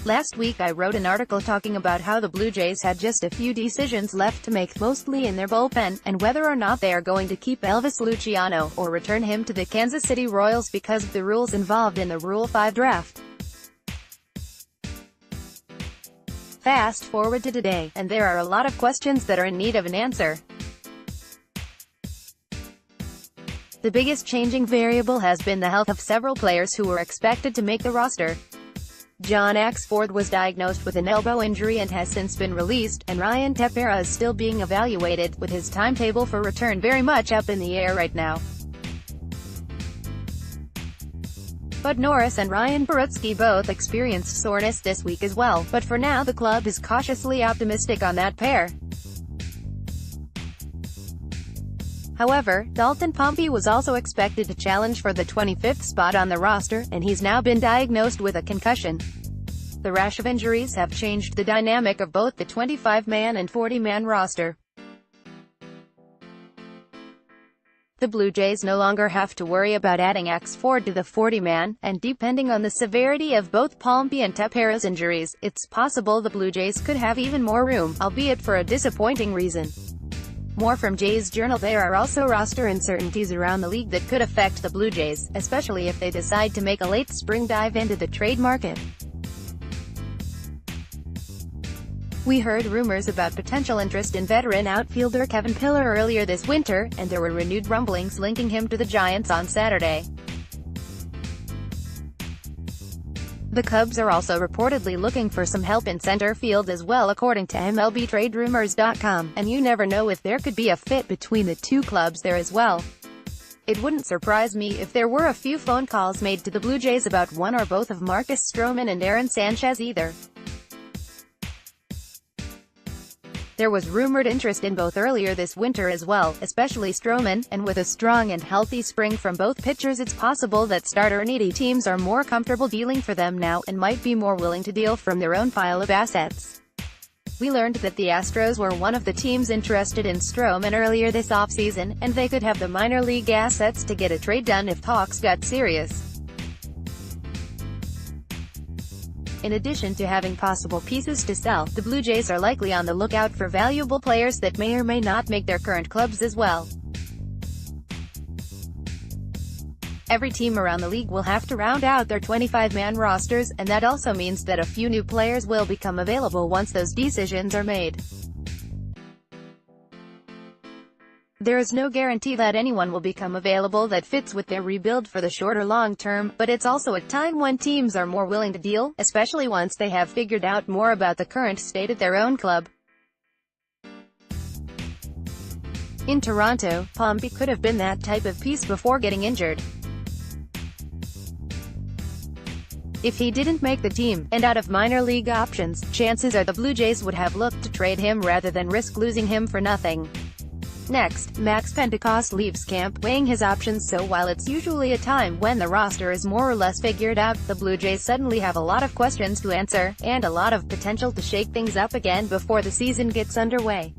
Last week I wrote an article talking about how the Blue Jays had just a few decisions left to make, mostly in their bullpen, and whether or not they are going to keep Elvis Luciano, or return him to the Kansas City Royals because of the rules involved in the Rule 5 draft. Fast forward to today, and there are a lot of questions that are in need of an answer. The biggest changing variable has been the health of several players who were expected to make the roster. John Axford was diagnosed with an elbow injury and has since been released, and Ryan Tepera is still being evaluated, with his timetable for return very much up in the air right now. Bud Norris and Ryan Perutsky both experienced soreness this week as well, but for now the club is cautiously optimistic on that pair. However, Dalton Pompey was also expected to challenge for the 25th spot on the roster, and he's now been diagnosed with a concussion. The rash of injuries have changed the dynamic of both the 25-man and 40-man roster. The Blue Jays no longer have to worry about adding Axford to the 40-man, and depending on the severity of both Pompey and Tepera's injuries, it's possible the Blue Jays could have even more room, albeit for a disappointing reason. More from Jays Journal. There are also roster uncertainties around the league that could affect the Blue Jays, especially if they decide to make a late spring dive into the trade market. We heard rumors about potential interest in veteran outfielder Kevin Pillar earlier this winter, and there were renewed rumblings linking him to the Giants on Saturday. The Cubs are also reportedly looking for some help in center field as well, according to MLBTradeRumors.com, and you never know if there could be a fit between the two clubs there as well. It wouldn't surprise me if there were a few phone calls made to the Blue Jays about one or both of Marcus Stroman and Aaron Sanchez either. There was rumored interest in both earlier this winter as well, especially Stroman, and with a strong and healthy spring from both pitchers, it's possible that starter-needy teams are more comfortable dealing for them now, and might be more willing to deal from their own pile of assets. We learned that the Astros were one of the teams interested in Stroman earlier this offseason, and they could have the minor league assets to get a trade done if talks got serious. In addition to having possible pieces to sell, the Blue Jays are likely on the lookout for valuable players that may or may not make their current clubs as well. Every team around the league will have to round out their 25-man rosters, and that also means that a few new players will become available once those decisions are made. There is no guarantee that anyone will become available that fits with their rebuild for the short or long term, but it's also a time when teams are more willing to deal, especially once they have figured out more about the current state of their own club. In Toronto, Pompey could have been that type of piece before getting injured. If he didn't make the team, and out of minor league options, chances are the Blue Jays would have looked to trade him rather than risk losing him for nothing. Next, Max Pentecost leaves camp, weighing his options. So while it's usually a time when the roster is more or less figured out, the Blue Jays suddenly have a lot of questions to answer, and a lot of potential to shake things up again before the season gets underway.